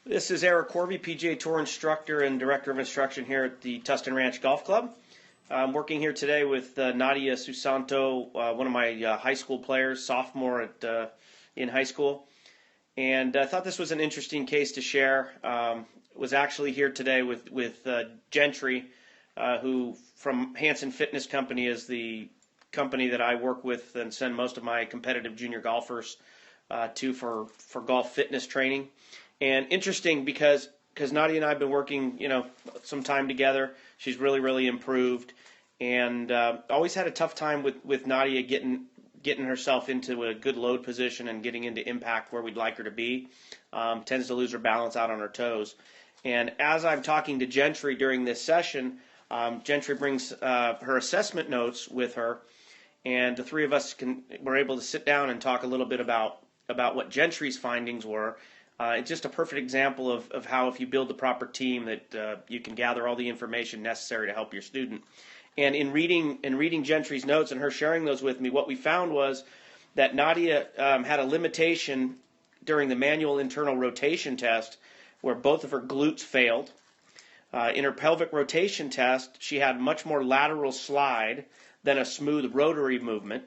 This is Erik Horve, PGA Tour instructor and director of instruction here at the Tustin Ranch Golf Club. I'm working here today with Nadia Susanto, one of my high school players, sophomore in high school. And I thought this was an interesting case to share. Was actually here today with Gentry, who from Hanson Fitness Company is the company that I work with and send most of my competitive junior golfers to for golf fitness training. And interesting because Nadia and I have been working, some time together. She's really improved, and always had a tough time with Nadia getting herself into a good load position and getting into impact where we'd like her to be. Tends to lose her balance out on her toes. And as I'm talking to Gentry during this session, Gentry brings her assessment notes with her, and the three of us were able to sit down and talk a little bit about what Gentry's findings were. It's just a perfect example of how if you build the proper team that you can gather all the information necessary to help your student. And in reading Gentry's notes and her sharing those with me, what we found was that Nadia had a limitation during the manual internal rotation test where both of her glutes failed. In her pelvic rotation test, she had much more lateral slide than a smooth rotary movement.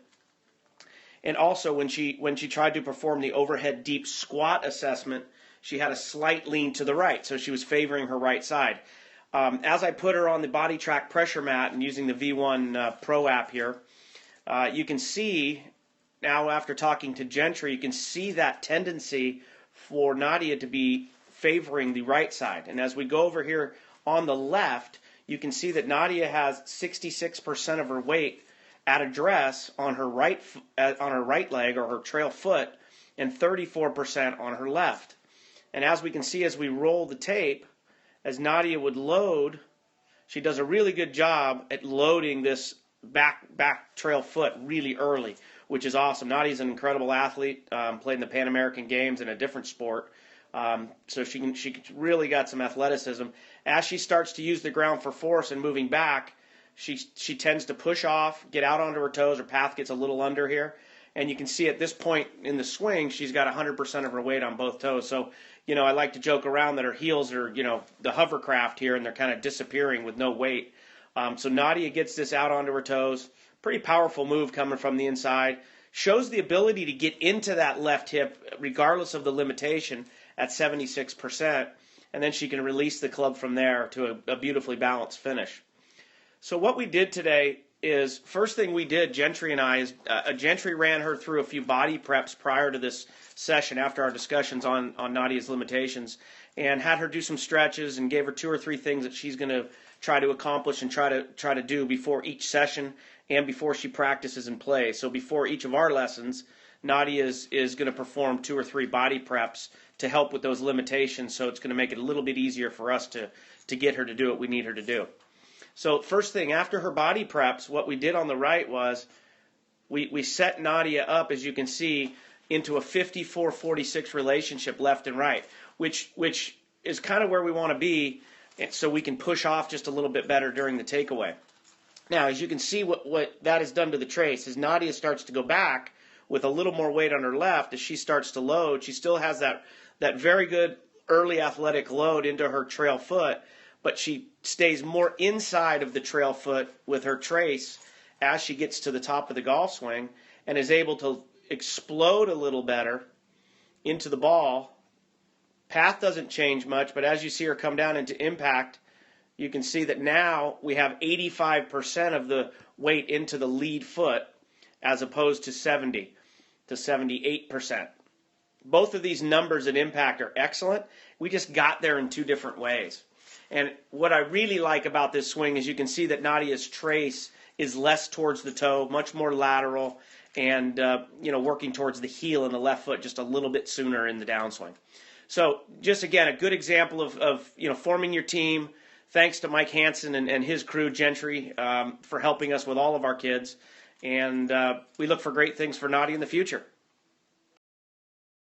And also, when she tried to perform the overhead deep squat assessment, she had a slight lean to the right, so she was favoring her right side. As I put her on the body track pressure mat and using the V1 Pro app here, you can see now after talking to Gentry, you can see that tendency for Nadia to be favoring the right side. And as we go over here on the left, you can see that Nadia has 66% of her weight at address on her right leg or her trail foot, and 34% on her left. And as we can see as we roll the tape, as Nadia would load, she does a really good job at loading this back trail foot really early, which is awesome. Nadia's an incredible athlete, played in the Pan American Games in a different sport, so she really got some athleticism. As she starts to use the ground for force and moving back, she tends to push off, get out onto her toes. Her path gets a little under here. And you can see at this point in the swing, she's got 100% of her weight on both toes. So, I like to joke around that her heels are, the hovercraft here, and they're kind of disappearing with no weight. So Nadia gets this out onto her toes. Pretty powerful move coming from the inside. Shows the ability to get into that left hip regardless of the limitation at 76%. And then she can release the club from there to a beautifully balanced finish. So what we did today is, first thing we did, Gentry and I, is Gentry ran her through a few body preps prior to this session after our discussions on Nadia's limitations, and had her do some stretches and gave her 2 or 3 things that she's going to try to accomplish and try to do before each session and before she practices and plays. So before each of our lessons, Nadia is going to perform 2 or 3 body preps to help with those limitations, so it's going to make it a little bit easier for us to get her to do what we need her to do. So first thing, after her body preps, what we did on the right was we set Nadia up, as you can see, into a 54-46 relationship left and right, which is kind of where we want to be, so we can push off just a little bit better during the takeaway. Now, as you can see, what that has done to the trace is Nadia starts to go back with a little more weight on her left. As she starts to load, she still has that very good early athletic load into her trail foot, but she stays more inside of the trail foot with her trace as she gets to the top of the golf swing and is able to explode a little better into the ball. Path doesn't change much, but as you see her come down into impact, you can see that now we have 85% of the weight into the lead foot as opposed to 70 to 78%. Both of these numbers at impact are excellent. We just got there in 2 different ways. And what I really like about this swing is you can see that Nadia's trace is less towards the toe, much more lateral, and working towards the heel in the left foot just a little bit sooner in the downswing. So just again, a good example of forming your team. Thanks to Mike Hansen and his crew, Gentry, for helping us with all of our kids. And we look for great things for Nadia in the future.